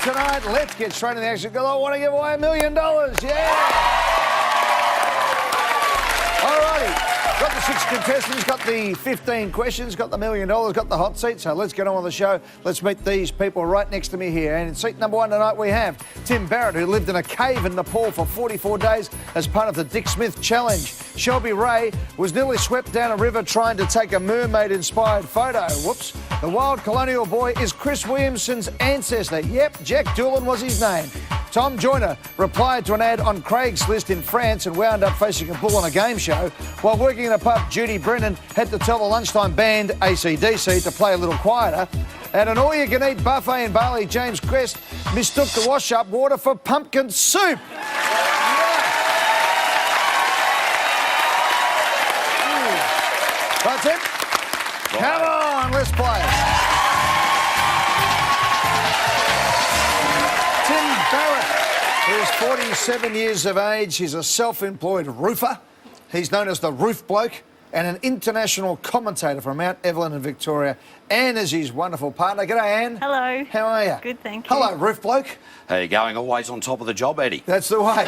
tonight. Let's get straight into the action because I want to give away $1 million. Yeah! Alrighty. Got the 6 contestants, got the 15 questions, got the $1 million, got the hot seat. So let's get on with the show. Let's meet these people right next to me here. And in seat number 1 tonight we have Tim Barrett, who lived in a cave in Nepal for 44 days as part of the Dick Smith Challenge. Shelby Ray was nearly swept down a river trying to take a mermaid-inspired photo. Whoops. The wild colonial boy is Chris Williamson's ancestor. Yep, Jack Doolan was his name. Tom Joyner replied to an ad on Craigslist in France and wound up facing a bull on a game show. While working in a pub, Judy Brennan had to tell the lunchtime band AC/DC to play a little quieter. At an all-you-can-eat buffet in Bali, James Crest mistook the wash-up water for pumpkin soup. That's it. Come on, let's play. Tim Barrett is 47 years of age. He's a self-employed roofer. He's known as the Roof Bloke and an international commentator from Mount Evelyn in Victoria. Anne is his wonderful partner. G'day, Anne. Hello. How are you? Good, thank you. Hello, Roof Bloke. How you going? Always on top of the job, Eddie? That's the way.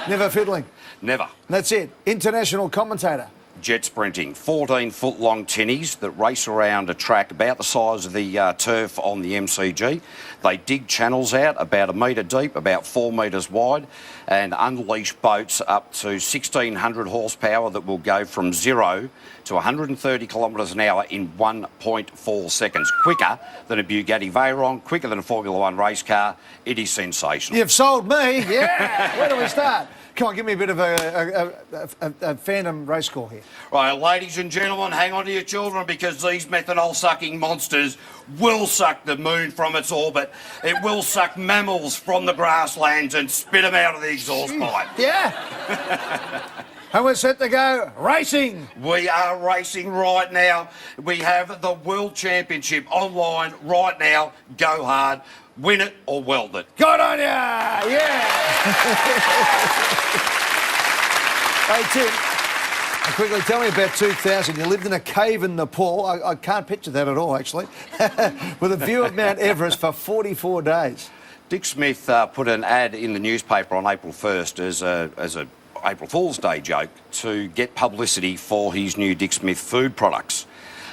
Never fiddling. Never. That's it. International commentator. Jet sprinting, 14-foot-long tinnies that race around a track about the size of the turf on the MCG. They dig channels out about 1 metre deep, about 4 metres wide, and unleash boats up to 1,600 horsepower that will go from 0 to 130 kilometres an hour in 1.4 seconds. Quicker than a Bugatti Veyron, quicker than a Formula One race car. It is sensational. You've sold me. Yeah. Where do we start? Come on, give me a bit of a phantom race score here. Right, ladies and gentlemen, hang on to your children because these methanol-sucking monsters will suck the moon from its orbit. It will suck mammals from the grasslands and spit them out of the exhaust pipe. Yeah. And we're set to go racing. We are racing right now. We have the World Championship online right now. Go hard. Win it or weld it. Good on ya! Yeah! Hey, Tim, quickly tell me about 2000. You lived in a cave in Nepal. I can't picture that at all, actually. With a view of Mount Everest for 44 days. Dick Smith put an ad in the newspaper on April 1st as a April Fool's Day joke to get publicity for his new Dick Smith food products.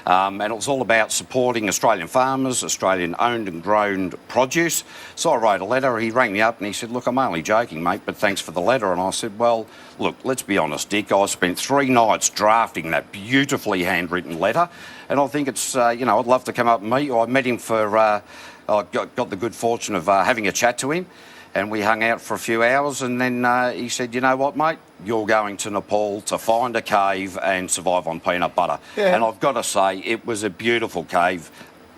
And it was all about supporting Australian farmers, Australian-owned and grown produce. So I wrote a letter. He rang me up and he said, look, I'm only joking, mate, but thanks for the letter. And I said, well, look, let's be honest, Dick. I spent 3 nights drafting that beautifully handwritten letter. And I think it's, I'd love to come up and meet you. I met him for, I got the good fortune of having a chat to him. And we hung out for a few hours and then he said, you know what, mate, you're going to Nepal to find a cave and survive on peanut butter. Yeah. And I've got to say, it was a beautiful cave.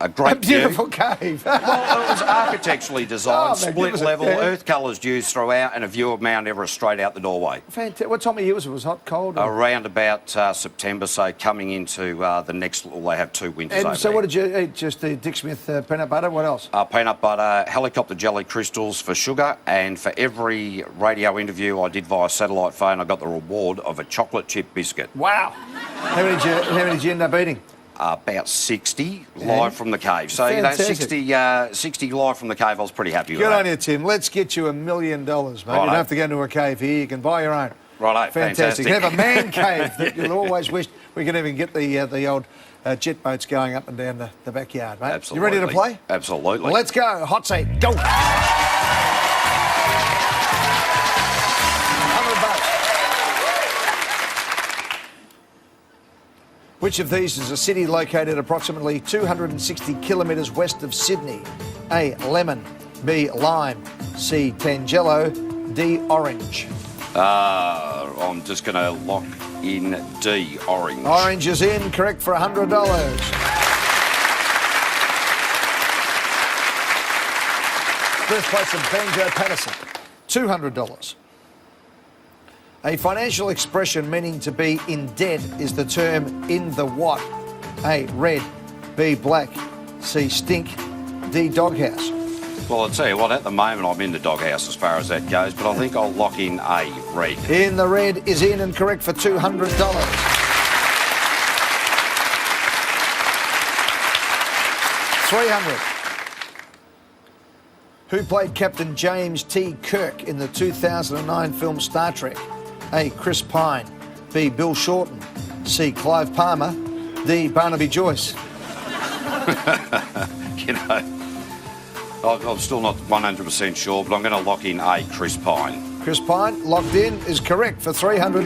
A beautiful cave. Well, it was architecturally designed, split level, earth colours used throughout, and a view of Mount Everest straight out the doorway. Fantastic. What time of year was it? Was it hot, cold? Or? Around about September, so coming into the next, they have 2 winters over so there. What did you eat? Just the Dick Smith peanut butter? What else? Peanut butter, helicopter jelly crystals for sugar, and for every radio interview I did via satellite phone, I got the reward of a chocolate chip biscuit. Wow. How many did you end up eating? About 60 live from the cave. So, fantastic. 60 live from the cave, I was pretty happy with that. Good on you, Tim. Let's get you $1 million, mate. Righto. You don't have to go into a cave here. You can buy your own. Righto, fantastic. You can have a man cave that you'll always wish. We can even get the old jet boats going up and down the backyard, mate. Absolutely. You ready to play? Absolutely. Well, let's go. Hot seat. Go. Which of these is a city located approximately 260 kilometres west of Sydney? A, lemon. B, lime. C, Tangelo. D, orange. I'm just going to lock in D, orange. Orange is in, correct for $100. Birthplace of Banjo Patterson, $200. A financial expression meaning to be in debt is the term in the what? A, red. B, black. C, stink. D, doghouse. Well, I'll tell you what, at the moment I'm in the doghouse as far as that goes, but I think I'll lock in A, red. In the red is in and correct for $200. 300. Who played Captain James T. Kirk in the 2009 film Star Trek? A. Chris Pine. B. Bill Shorten. C. Clive Palmer. D. Barnaby Joyce. You know, I'm still not 100% sure, but I'm going to lock in A. Chris Pine. Chris Pine, locked in, is correct for $300.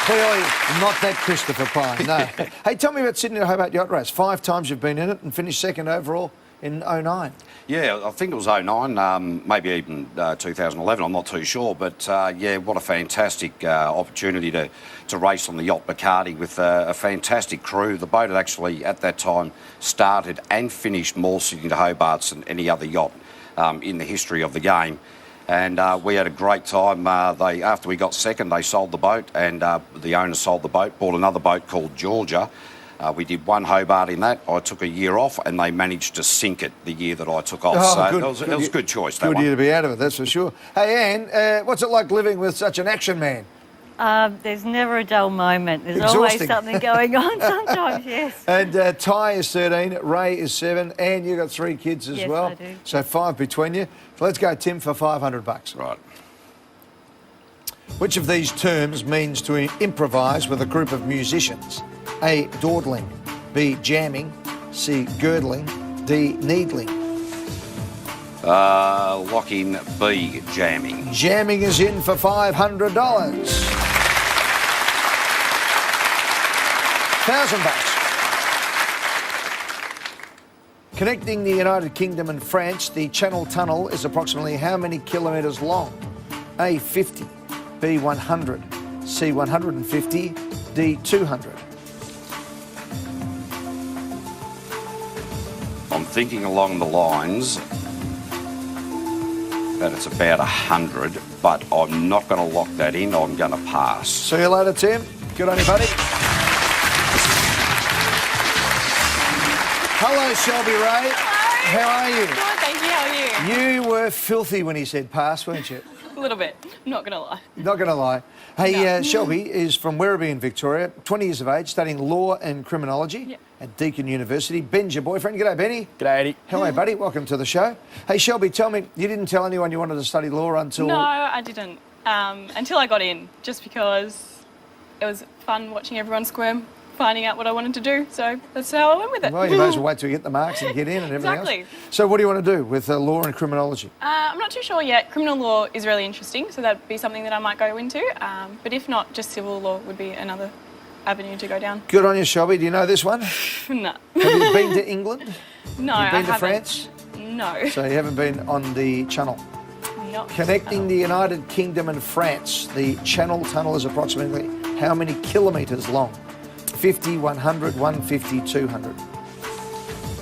Clearly not that Christopher Pine, no. Hey, tell me about Sydney to Hobart Yacht Race. 5 times you've been in it and finished second overall in 09. Yeah, I think it was 09, maybe even 2011, I'm not too sure. But yeah, what a fantastic opportunity to race on the yacht Bacardi with a fantastic crew. The boat had actually, at that time, started and finished more Sydney to Hobarts than any other yacht in the history of the game. And we had a great time. After we got second, they sold the boat, and the owner sold the boat, bought another boat called Georgia. We did 1 Hobart in that. I took a year off, and they managed to sink it the year that I took off. Oh, so good, it was a good choice, that good one. year to be out of it, that's for sure. Hey, Anne, what's it like living with such an action man? There's never a dull moment. There's Exhausting. always something going on sometimes, yes. And Ty is 13, Ray is 7, and you've got 3 kids as Yes, well. I do. So 5 between you. So let's go, Tim, for $500. Right. Which of these terms means to improvise with a group of musicians? A. Dawdling. B. Jamming. C. Girdling. D. Needling. Lock in B, jamming. Jamming is in for $500. 1,000 bucks. Connecting the United Kingdom and France, the Channel Tunnel is approximately how many kilometres long? A. 50. B. 100. C. 150. D. 200. I'm thinking along the lines that it's about 100, but I'm not going to lock that in. I'm going to pass. See you later, Tim. Good on you, buddy. Hello, Shelby Ray. Hello. How are you? Good, thank you. How are you? You were filthy when he said pass, weren't you? A little bit. I'm not going to lie. Not going to lie. Hey, No. Shelby is from Werribee in Victoria, 20 years of age, studying law and criminology Yep. at Deakin University. Ben's your boyfriend. G'day, Benny. G'day, Eddie. Hello, buddy. Welcome to the show. Hey, Shelby, tell me, you didn't tell anyone you wanted to study law until... No, I didn't. Until I got in, just because it was fun watching everyone squirm, finding out what I wanted to do. So that's how I went with it. Well, you may as well wait till you get the marks and get in and everything Exactly. else. So what do you want to do with law and criminology? I'm not too sure yet. Criminal law is really interesting, so that'd be something that I might go into. But if not, just civil law would be another avenue to go down. Good on you, Shelby. Do you know this one? Have No. you been to England? No, You've been I to haven't. France? No. So you haven't been on the channel. Not Connecting the United Kingdom and France, the Channel Tunnel is approximately how many kilometres long? 50, 100, 150, 200.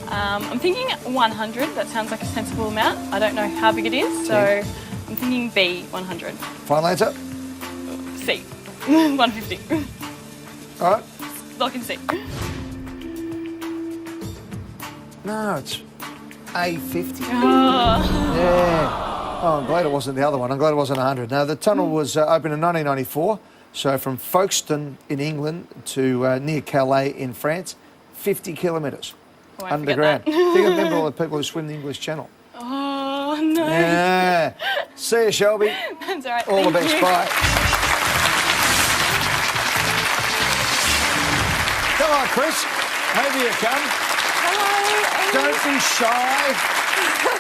I'm thinking 100. That sounds like a sensible amount. I don't know how big it is, so Yeah. I'm thinking B, 100. Final answer? C, 150. All right. Lock in C. No, it's A50. Oh. Yeah. Oh, I'm glad it wasn't the other one. I'm glad it wasn't 100. No, the tunnel was opened in 1994. So from Folkestone in England to near Calais in France, 50 kilometres I won't forget underground. that. Do you remember all the people who swim the English Channel? Oh, no. Yeah. See you, Shelby. That's all right. All the thank best. you. Bye. Come on, Chris. Over you come. Hello. Don't be shy.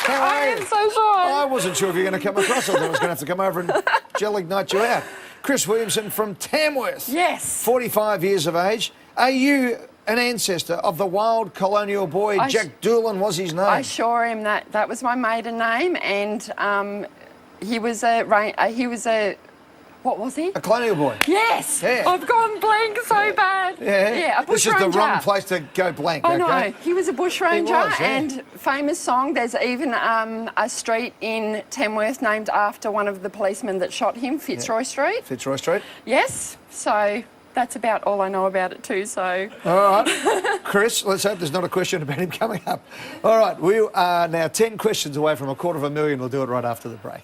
How I are am you? so sorry. I wasn't sure if you were going to come across. I thought I was going to have to come over and gel ignite you out. Chris Williamson from Tamworth. Yes. 45 years of age. Are you an ancestor of the wild colonial boy Jack Doolan was his name? I sure am. That was my maiden name, and he was a what was he? A colonial boy. Yes. Yeah. I've gone blank so bad. Yeah. A bush This is the ranger. wrong place to go blank, Oh okay? no, he was a bush ranger, was, yeah. and famous song. There's even a street in Tamworth named after one of the policemen that shot him, Fitzroy Street. Fitzroy Street. Yes. So that's about all I know about it too. So All right. Chris, let's hope there's not a question about him coming up. All right, we are now 10 questions away from $250,000. We'll do it right after the break.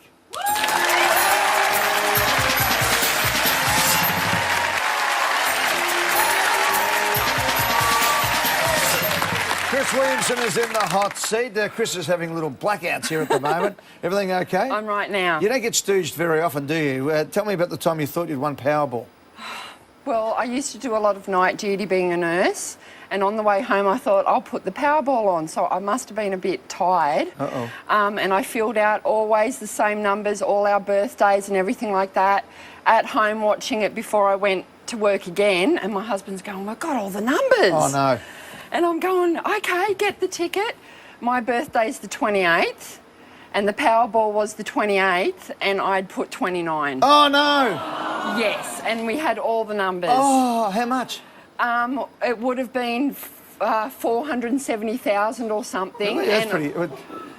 Chris Chris Williamson is in the hot seat. Chris is having little blackouts here at the moment. Everything okay? I'm right now. You don't get stooged very often, do you? Tell me about the time you thought you'd won Powerball. Well, I used to do a lot of night duty being a nurse, and on the way home I thought I'll put the Powerball on, so I must have been a bit tired. Uh-oh. And I filled out always the same numbers, all our birthdays and everything like that, at home watching it before I went to work again, and my husband's going, I got all the numbers. Oh, no. And I'm going, OK, get the ticket. My birthday's the 28th, and the Powerball was the 28th, and I'd put 29. Oh, no. Yes, and we had all the numbers. Oh, how much? It would have been 470,000 or something. Really? That's pretty...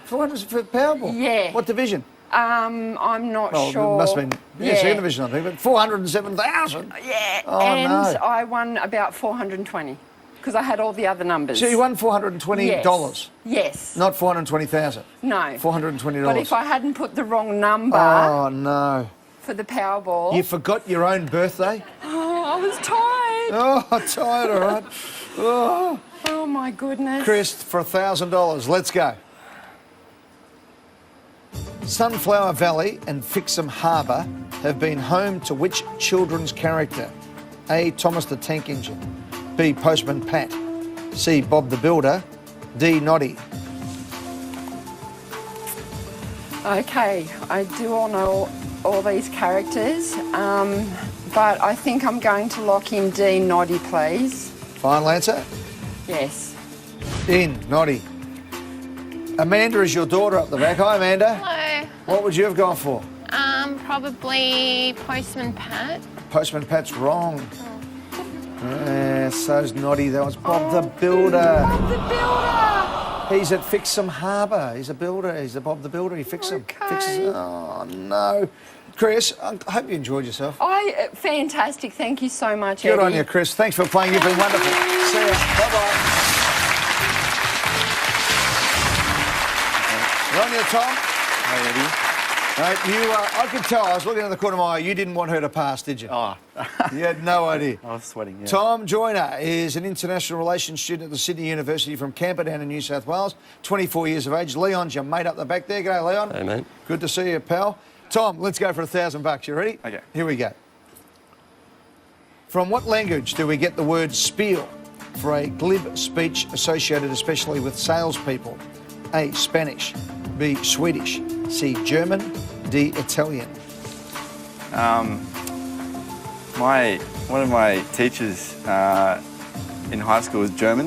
400 for Powerball? Yeah. What division? I'm not sure. It must have been... Yeah, second division, I think, but 407,000? Yeah, Oh, and no. I won about 420 because I had all the other numbers. So you won $420? Yes. Not 420,000? No. $420. But if I hadn't put the wrong number Oh, no. for the Powerball... You forgot your own birthday? Oh, I was tired. Oh, tired, all right. Oh. Oh, my goodness. Chris, for $1,000, let's go. Sunflower Valley and Fixham Harbour have been home to which children's character? A. Thomas the Tank Engine. B. Postman Pat. C. Bob the Builder. D. Noddy. Okay, I do all know all these characters, but I think I'm going to lock in D. Noddy, please. Final answer? Yes. In. Noddy. Amanda is your daughter up the back. Hi, Amanda. Hello. What would you have gone for? Probably Postman Pat. Postman Pat's wrong. Yeah, so's Noddy. That was Bob the Builder. Bob the Builder! He's at Fixham Harbour. He's a builder. He's a Bob the Builder. He fixes them. Okay. Oh, no. Chris, I hope you enjoyed yourself. Fantastic. Thank you so much, Good Eddie. on you, Chris. Thanks for playing. You've been wonderful. See ya. Bye-bye. You're on your Tom. Hey, Eddie. I could tell, I was looking at the corner of my eye, you didn't want her to pass, did you? Oh, You had no idea. I was sweating, yeah. Tom Joyner is an international relations student at the Sydney University from Camperdown in New South Wales, 24 years of age. Leon's your mate up the back there. G'day, Leon. Hey, mate. Good to see you, pal. Tom, let's go for $1,000. You ready? Okay. Here we go. From what language do we get the word spiel for a glib speech associated especially with salespeople? A. Spanish. B. Swedish. C. German. D. Italian. One of my teachers in high school was German,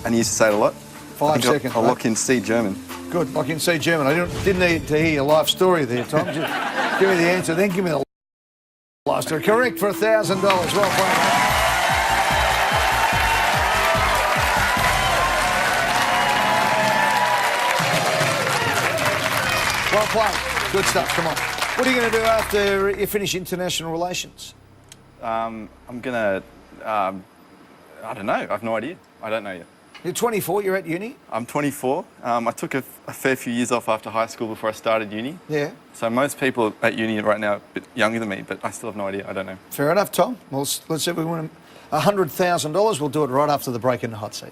and he used to say it a lot. 5 seconds. I'll lock in C, German. Good. I can see German. I didn't need to hear your life story there, Tom. Just give me the answer, then give me the life story. Correct for $1,000. Well played. Well played. Good stuff. Come on. What are you going to do after you finish international relations? I'm gonna, I don't know. I have no idea. I don't know yet. You're 24. You're at uni. I'm 24. I took a fair few years off after high school before I started uni. Yeah. So most people at uni right now are a bit younger than me, but I still have no idea. I don't know. Fair enough, Tom. Well, let's see if we win $100,000. We'll do it right after the break in the hot seat.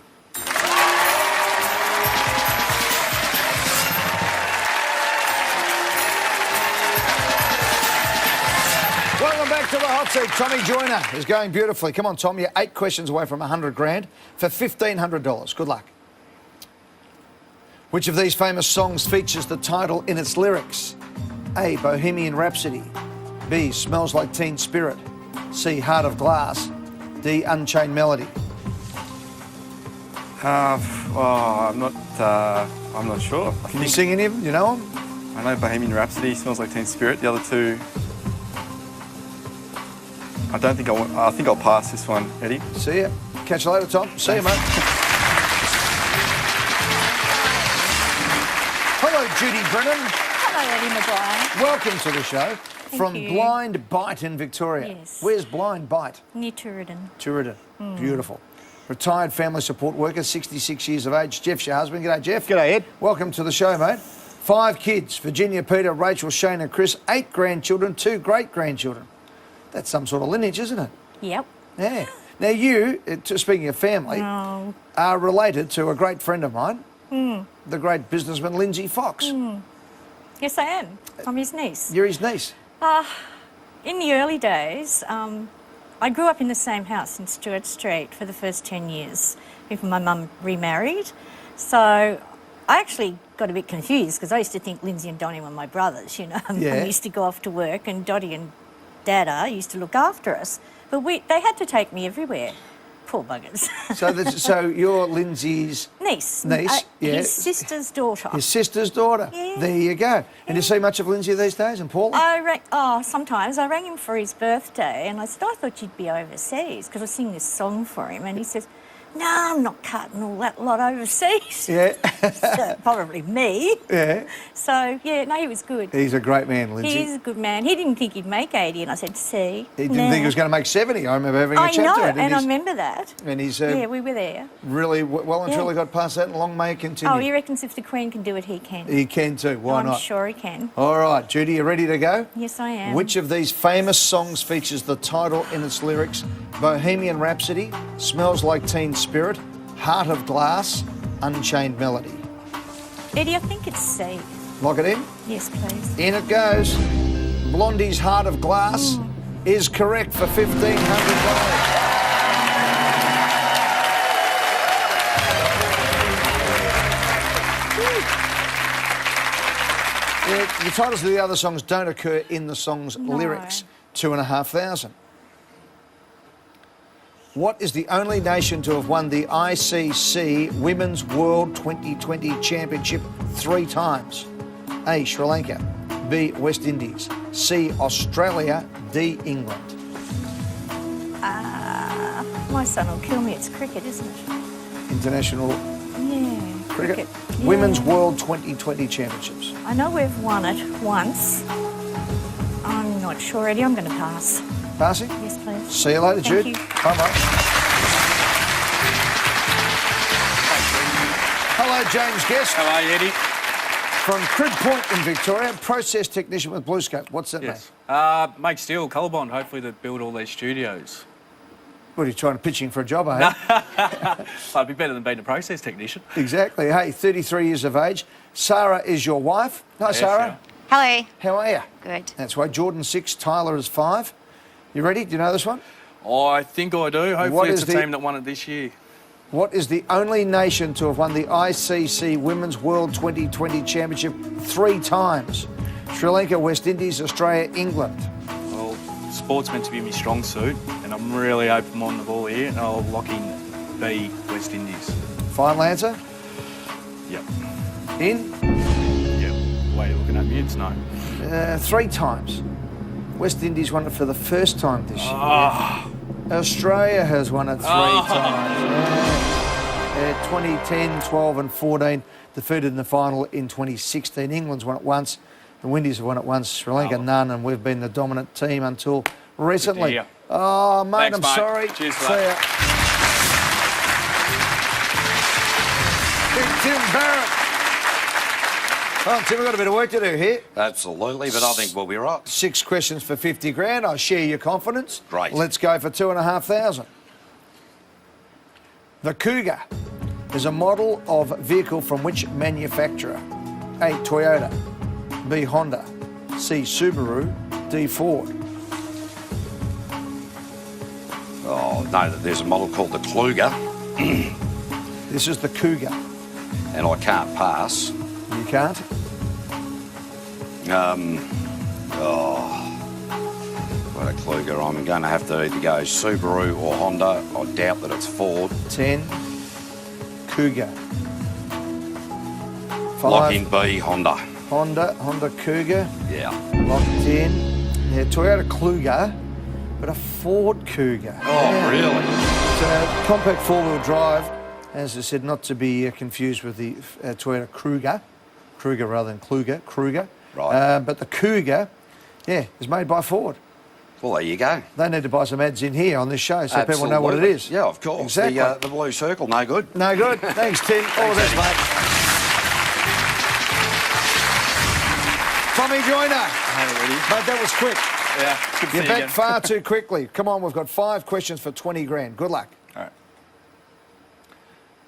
Welcome back to the hot seat. Tommy Joyner is going beautifully. Come on, Tom. You're 8 questions away from $100,000 for $1,500. Good luck. Which of these famous songs features the title in its lyrics? A. Bohemian Rhapsody. B. Smells Like Teen Spirit. C. Heart of Glass. D. Unchained Melody. I'm not sure. Can you sing any of them? You know them? I know Bohemian Rhapsody, Smells Like Teen Spirit. The other two, I don't think I think I'll pass this one, Eddie. See ya. Catch you later, Tom. See you, mate. Hello, Judy Brennan. Hello, Eddie Maguire. Welcome to the show. From you. Blind Bite in Victoria. Yes. Where's Blind Bite? Near Tooradin. Tooradin. Beautiful. Retired family support worker, 66 years of age. Jeff's your husband. G'day, Jeff. G'day, Ed. Welcome to the show, mate. 5 kids, Virginia, Peter, Rachel, Shane and Chris. 8 grandchildren, 2 great-grandchildren. That's some sort of lineage, isn't it? Yep. Yeah. Now, you, speaking of family, Oh. are related to a great friend of mine, the great businessman Lindsay Fox. Yes, I am. I'm his niece. You're his niece. In the early days, I grew up in the same house in Stewart Street for the first 10 years before my mum remarried. So I actually got a bit confused because I used to think Lindsay and Donnie were my brothers, you know. Yeah. I used to go off to work and Dottie and Dada used to look after us. But they had to take me everywhere. Poor buggers. So you're Lindsay's Niece. yeah. His sister's daughter. His sister's daughter. Yeah. There you go. And you see much of Lindsay these days and Paula? Sometimes. I rang him for his birthday and I said, I thought you'd be overseas because I was singing this song for him. And he says, no, I'm not cutting all that lot overseas. Yeah. So, probably me. Yeah. So, yeah, no, he was good. He's a great man, Lindsay. He's a good man. He didn't think he'd make 80 and I said, see. He didn't think he was going to make 70. I remember having a chat to him. I remember that. And he's yeah, we were there. really well and Yeah. truly got past that and long may it continue. Oh, he reckons if the Queen can do it, he can. He can too. Why I'm not? sure he can. All right, Judy, you ready to go? Yes, I am. Which of these famous songs features the title in its lyrics? Bohemian Rhapsody, Smells Like Teen Spirit, Heart of Glass, Unchained Melody. Eddie, I think it's C. Lock it in. Yes, please. In it goes. Blondie's Heart of Glass is correct for $1,500. The titles of the other songs don't occur in the song's lyrics. 2,500. What is the only nation to have won the ICC Women's World 2020 Championship 3 times? A, Sri Lanka. B, West Indies. C, Australia. D, England. My son will kill me. It's cricket, isn't it? International Yeah. Cricket. Yeah. Women's World 2020 Championships. I know we've won it once. I'm not sure, Eddie. I'm going to pass. Passing? Yes, please. See you later, Thank Jude. you. Bye-bye. Hello, James Guest. How are you, Eddie? From Crib Point in Victoria, process technician with BlueScope. What's that, Yes. mate? Make steel, colorbond, hopefully to build all these studios. What are you trying to pitch in for a job, eh? I'd be better than being a process technician. Exactly. Hey, 33 years of age. Sarah is your wife. Hi, Yes, Sarah. Hello. How are you? Good. That's right. Jordan 6, Tyler is 5. You ready? Do you know this one? I think I do. What Hopefully it's is the the- team that won it this year. What is the only nation to have won the ICC Women's World 2020 Championship 3 times? Sri Lanka, West Indies, Australia, England. Well, sport's meant to be my strong suit, and I'm really open on the ball here, and I'll lock in B, West Indies. Final answer? Yep. In? Yep. The way you're looking at me, it's no. 3 times. West Indies won it for the first time this year. Australia has won it 3 times. 2010, 12 and 14, defeated in the final in 2016. England's won it once. The Windies have won it once. Sri Lanka, none, and we've been the dominant team until recently. hear. Oh, mate, Thanks, I'm mate. sorry. Cheers for See that. ya. Tim Barrett. Oh, Tim, we've got a bit of work to do here. Absolutely, but I think we'll be right. 6 questions for 50 grand. I share your confidence. Great. Let's go for 2,500. The Cougar is a model of vehicle from which manufacturer? A, Toyota. B, Honda. C, Subaru. D, Ford. Oh, no, there's a model called the Kluger, This is the Cougar. and I can't pass. You can't? What a Kluger. I'm going to have to either go Subaru or Honda. I doubt that it's Ford. 10. Cougar. 5. Lock in B, Honda. Honda Cougar. Yeah. Locked in. Yeah, Toyota Kluger, but a Ford Cougar. Oh, really? It's a compact four-wheel drive, as I said, not to be confused with the Toyota Kruger rather than Kruger. Right. But the Cougar, yeah, is made by Ford. Well, there you go. They need to buy some ads in here on this show so people know what it Absolutely. is. Yeah, of course. Exactly. The blue circle, no good. No good. Thanks, Tim. All the best, mate. Tommy Joyner. Hey, Eddie. Mate, that was quick. Yeah, good to see You you bet again. far too quickly. Come on, we've got 5 questions for 20 grand. Good luck. All right.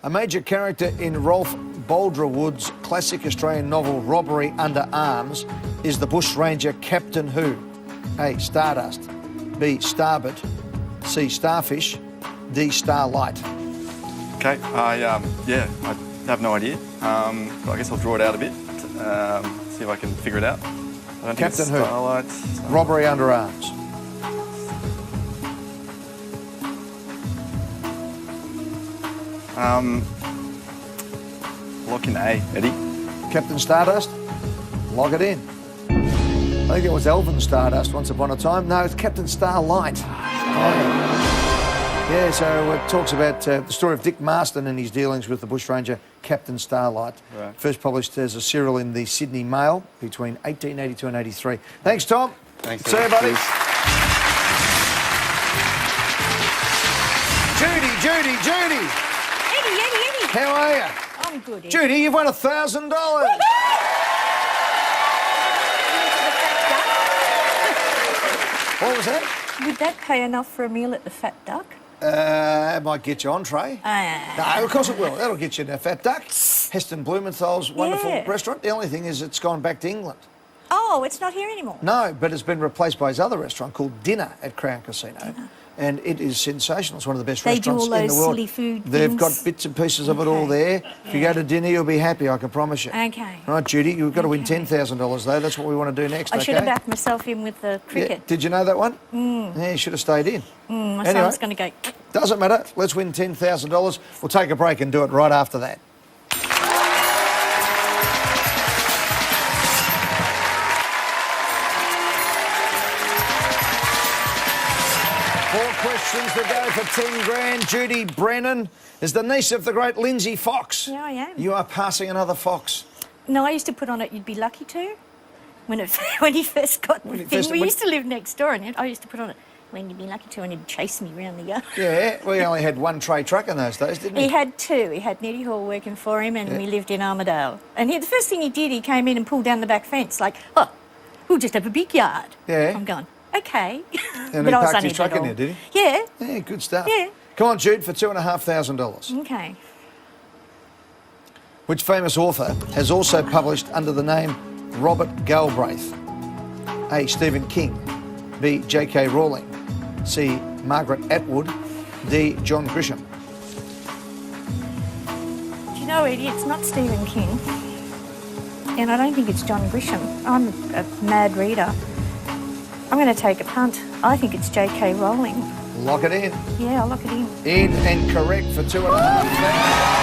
A major character in Rolf Boldrewood's classic Australian novel Robbery Under Arms is the bushranger Captain who? A. Stardust. B. Starboard. C. Starfish. D. Starlight. Okay, I have no idea. But I guess I'll draw it out a bit. See if I can figure it out. I don't think Captain it's who? Starlight. Robbery Under Arms. Lock in A, Eddie. Captain Stardust. Log it in. I think it was Elvin Stardust once upon a time. No, it's Captain Starlight. Yeah, so it talks about the story of Dick Marston and his dealings with the bushranger Captain Starlight. Right. First published as a serial in the Sydney Mail between 1882 and 83. Thanks, Tom. Thanks, See you, Eddie. buddy. Cheers. Judy. Eddie. How are you? I'm good, Eddie. Judy, you've won $1,000. What was that? Would that pay enough for a meal at the Fat Duck? It might get you entree. Ah. No, of course it will. That'll get you in a Fat Duck. Heston Blumenthal's wonderful Yeah. restaurant. The only thing is it's gone back to England. Oh, it's not here anymore. No, but it's been replaced by his other restaurant called Dinner at Crown Casino. And it is sensational. It's one of the best They do restaurants all in the those world. silly food They've things. got bits and pieces of it all there. If you go to dinner, you'll be happy, I can promise you. Okay. Right, Judy, you've got to win $10,000 though. That's what we want to do next, I okay? should have backed myself in with the Yeah. cricket. Did you know that one? Yeah, you should have stayed in. My Anyway. son's going to go... Doesn't matter. Let's win $10,000. We'll take a break and do it right after that. 4 questions to go for 10 grand. Judy Brennan is the niece of the great Lindsay Fox. Yeah, I am. You are passing another fox. No, I used to put on it, you'd be lucky to. When he first got the thing. first- We when- used to live next door, and I used to put on it, when you'd be lucky to, and he'd chase me around the yard. Yeah, we only had one tray truck in those days, didn't we? He had 2. He had Nettie Hall working for him, and we lived in Armidale. And the first thing he did, he came in and pulled down the back fence, like, oh, we'll just have a big yard. Yeah. I'm going, okay. And But he I was parked only his truck in little. there, did Yeah, he? Yeah, good stuff. Yeah. Come on, Jude, for $2,500. okay. Which famous author has also published under the name Robert Galbraith? A. Stephen King. B. J.K. Rowling. C. Margaret Atwood. D. John Grisham. Do you know, Eddie, it's not Stephen King. And I don't think it's John Grisham. I'm a mad reader. I'm going to take a punt. I think it's J.K. Rowling. Lock it in. Yeah, I'll lock it in. In and correct for $2,500.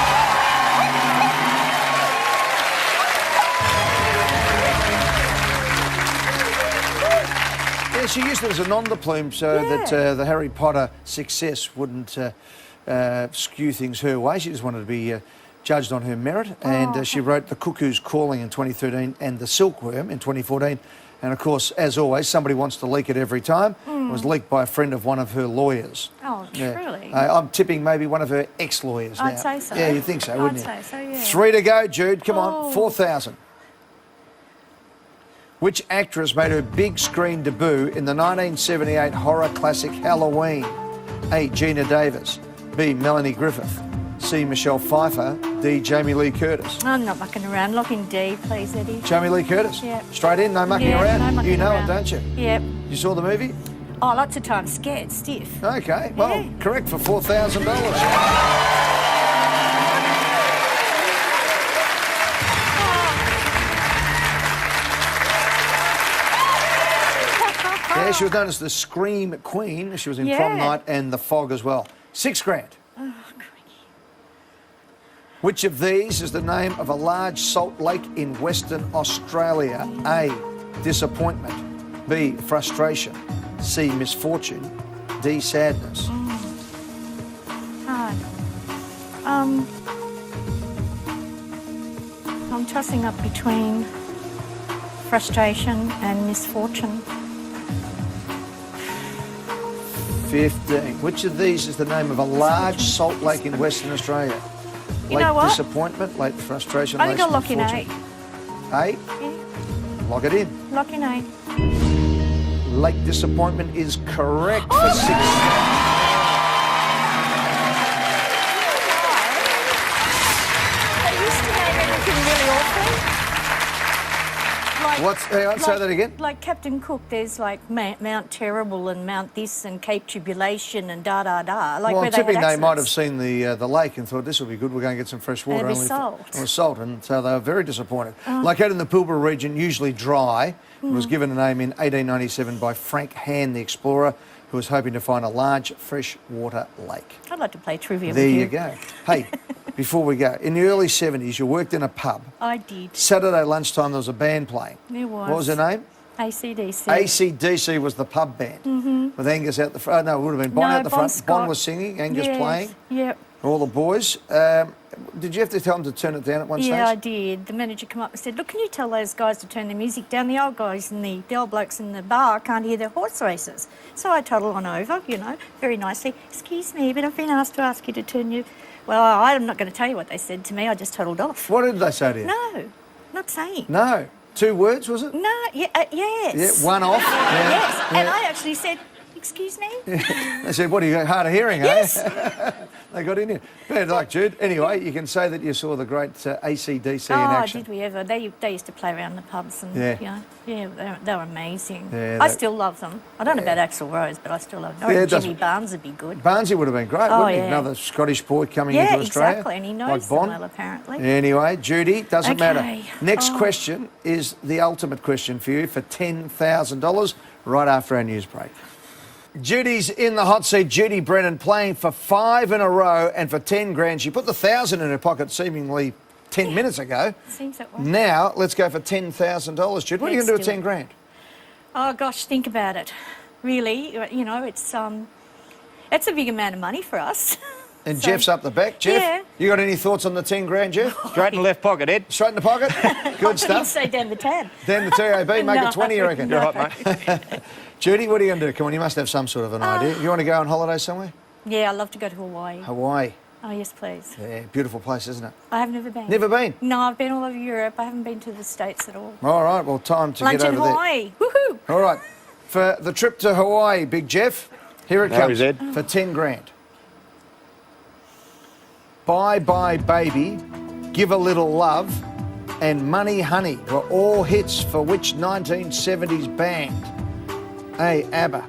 Yeah, she used it as a nom de plume so that the Harry Potter success wouldn't skew things her way. She just wanted to be judged on her merit. And she wrote The Cuckoo's Calling in 2013 and The Silkworm in 2014. And of course, as always, somebody wants to leak it every time. It was leaked by a friend of one of her lawyers. Oh, truly? I'm tipping maybe one of her ex-lawyers now. I'd say so. Yeah, you'd think so, wouldn't you? I'd say so, yeah. 3 to go, Jude. Come on, 4,000. Which actress made her big screen debut in the 1978 horror classic Halloween? A. Gina Davis. B. Melanie Griffith. C. Michelle Pfeiffer. D. Jamie Lee Curtis. I'm not mucking around. Lock in D, please, Eddie. Jamie Lee Curtis? Yeah. Straight in, no mucking Yeah, around? no mucking You know around. it, don't you? Yep. You saw the movie? Oh, lots of times scared, stiff. Okay, well, Yeah. correct for $4,000. Yeah, she was known as the Scream Queen. She was in Prom Yeah. Night and The Fog as well. 6 grand. Oh, crikey. Which of these is the name of a large salt lake in Western Australia? A. Disappointment. B. Frustration. C. Misfortune. D. Sadness. Hard. I'm tossing up between frustration and misfortune. 15. Which of these is the name of a large salt lake in Western Australia? You Lake know what? Disappointment, late frustration, I think late I'll lock in A. misfortune. A? Yeah, Lock it in. lock in A. Lake Disappointment is correct for 6. They used to name everything really awful. Like, Hang on, say that again. Like Captain Cook, there's like Mount Terrible and Mount this and Cape Tribulation and da-da-da. Like Well, where I'm tipping they might have accidents. seen the lake and thought this will be good. We're going to get some fresh water. It'll be only salt. It was salt, and so they were very disappointed. Like out in the Pilbara region, usually dry, it was given a name in 1897 by Frank Hand, the explorer, who was hoping to find a large freshwater lake. I'd like to play trivia There with you. you go. Hey, before we go, in the early 70s, you worked in a pub. I did. Saturday lunchtime, there was a band playing. There was. What was their name? AC/DC. AC/DC was the pub band. With Angus out the front. No, it would have been Bon No, out the Bon front. Scott. Bon was singing, Angus Yes, playing, Yep. all the boys. Did you have to tell them to turn it down at one Yeah, I stage? did. The manager came up and said, look, can you tell those guys to turn the music down? The old guys and the old blokes in the bar can't hear their horse races. So I toddled on over, you know, very nicely. Excuse me, but I've been asked to ask you to turn you... Well, I'm not going to tell you what they said to me. I just toddled off. What did they say to you? No, not saying. No. 2 words, was it? No, yes. Yeah, one off. Yeah. Yes, and Yeah. I actually said, excuse me? They said, what, are you hard of hearing, Yes. eh? They got in here. Bad luck, Jude. Anyway, you can say that you saw the great AC/DC in action. Did we ever? They used to play around the pubs and, Yeah. they were amazing. Yeah, I they- still love them. I don't know about Axl Rose, but I still love them. Yeah, Or it Jimmy doesn't- Barnes would be good. Barnsley would have been great, Oh, wouldn't he? yeah. Another Scottish boy coming Yeah, into Australia. exactly, and he knows like them Bon. well, apparently. Anyway, Judy, doesn't matter. Okay. Next Oh. question is the ultimate question for you for $10,000 right after our news break. Judy's in the hot seat. Judy Brennan playing for 5 in a row and for 10 grand. She put the 1,000 in her pocket seemingly 10 minutes ago. Seems that way. Now, let's go for $10,000. Jude, what are you going to do with 10 grand? Oh, gosh, think about it. Really, you know, it's a big amount of money for us. And So- Jeff's up the back. Jeff, Yeah. you got any thoughts on the 10 grand, Jeff? Straight in the left pocket, Ed. Straight in the pocket? Good You'd stuff. say down the tab. Then the TAB, make No, it 20, you reckon? no. You're right, mate. Judy, what are you going to do? Come on, you must have some sort of an idea. You want to go on holiday somewhere? Yeah, I'd love to go to Hawaii. Hawaii. Oh, yes, please. Yeah, beautiful place, isn't it? I have never been. Never been? No, I've been all over Europe. I haven't been to the States at all. All right, well, time to Lunch get in over Hawaii. Woohoo! there. All right, for the trip to Hawaii, Big Jeff, here it How comes is Ed? for 10 grand. Bye Bye Baby, Give a Little Love, and Money Honey were all hits for which 1970s band? A, ABBA.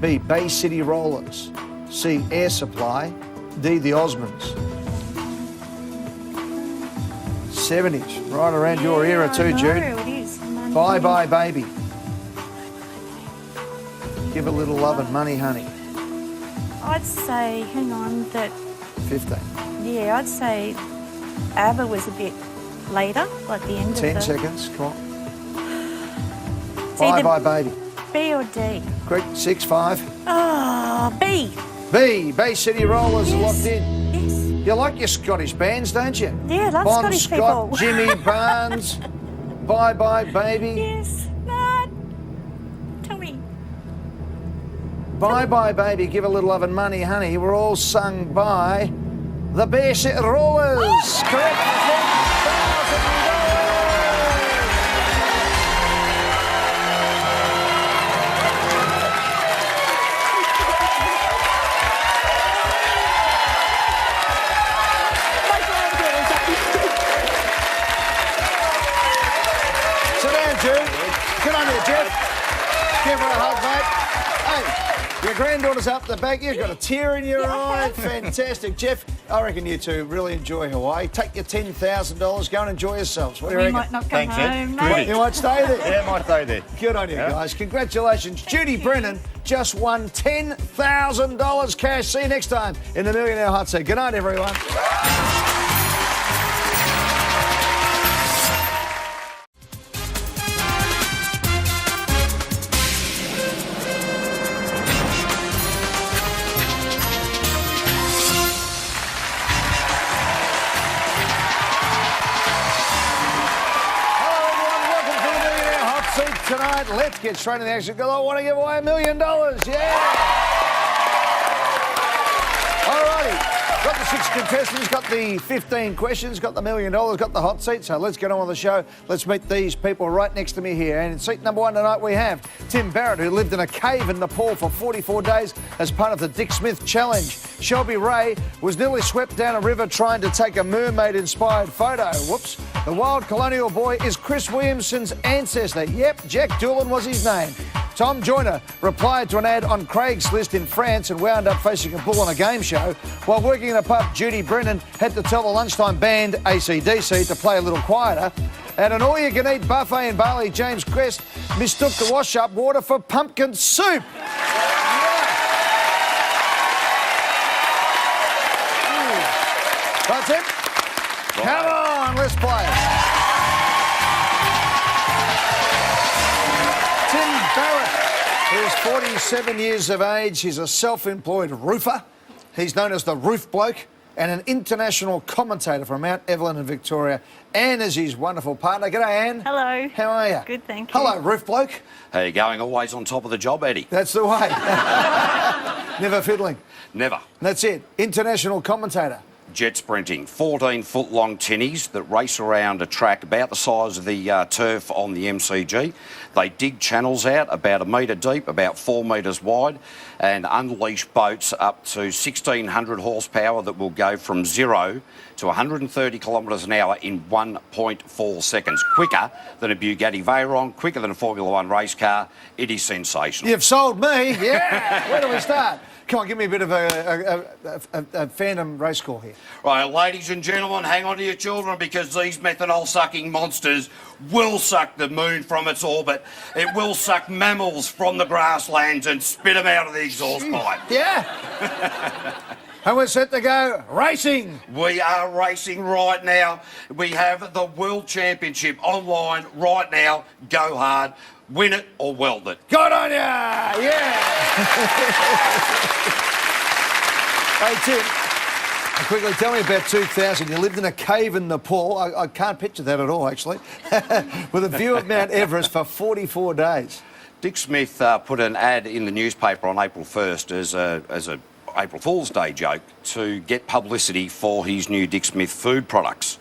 B, Bay City Rollers. C, Air Supply. D, The Osmonds. 70s, right around your era too, Jude. it is. Bye Bye Baby. Give a Little Love and Money Honey. I'd say, hang on, that, 15. yeah, I'd say ABBA was a bit later, like the end 10 of the... seconds, come on. It's Bye either Bye Baby. B or D. Quick, 6, 5. Oh, B. B, Bay City Rollers Yes. locked in. Yes. You like your Scottish bands, don't you? Yeah, I love Bon Scottish Scott, people. Jimmy Barnes, Bye Bye Baby. Yes. No. Tell me. Bye Bye Baby, Give a Little Love and Money Honey were all sung by the Bay City Rollers. Correct. Sit down, Jude. Get on here, Jeff. Give her a hug, mate. Hey, your granddaughter's up the back. You've got a tear in your eye. Fantastic. Jeff, I reckon you two really enjoy Hawaii. Take your $10,000. Go and enjoy yourselves. What do you We reckon? might not come Thanks, Ed. home, Good. mate. You might stay there. Yeah, might stay there. Good on you, guys. Congratulations. Judy Brennan just won $10,000 cash. See you next time in the Millionaire Hot Seat. Good night, everyone. Tonight, let's get straight into the action because I want to give away $1 million. Yeah! All righty. Got the 6 contestants, got the 15 questions, got the $1 million, got the hot seat. So let's get on with the show. Let's meet these people right next to me here. And in seat number 1 tonight, we have Tim Barrett, who lived in a cave in Nepal for 44 days as part of the Dick Smith Challenge. Shelby Ray was nearly swept down a river trying to take a mermaid-inspired photo. Whoops. The wild colonial boy is Chris Williamson's ancestor. Yep, Jack Doolan was his name. Tom Joyner replied to an ad on Craigslist in France and wound up facing a bull on a game show. While working in a pub, Judy Brennan had to tell the lunchtime band AC/DC to play a little quieter. At an all-you-can-eat buffet in Bali, James Quest mistook the wash-up water for pumpkin soup. That's it. Come on, let's play it. Tim Barrett is 47 years of age. He's a self-employed roofer. He's known as the Roof Bloke and an international commentator from Mount Evelyn in Victoria. Anne is his wonderful partner. G'day, Anne. Hello. How are you? Good, thank you. Hello, Roof Bloke. How you going? Always on top of the job, Eddie? That's the way. Never fiddling. Never. That's it. International commentator. Jet sprinting, 14-foot-long tinnies that race around a track about the size of the turf on the MCG. They dig channels out about 1 metre deep, about 4 metres wide, and unleash boats up to 1,600 horsepower that will go from 0 to 130 kilometres an hour in 1.4 seconds. Quicker than a Bugatti Veyron, quicker than a Formula One race car. It is sensational. You've sold me. Yeah. Where do we start? Come on, give me a bit of a phantom race call here. Right, ladies and gentlemen, hang on to your children because these methanol-sucking monsters will suck the moon from its orbit. It will suck mammals from the grasslands and spit them out of the exhaust pipe. Yeah. And we're set to go racing. We are racing right now. We have the World Championship online right now. Go hard. Win it or weld it. Good on ya! Yeah! Hey, Tim, quickly tell me about 2000. You lived in a cave in Nepal. I can't picture that at all, actually. With a view of Mount Everest for 44 days. Dick Smith put an ad in the newspaper on April 1st as a April Fool's Day joke to get publicity for his new Dick Smith food products.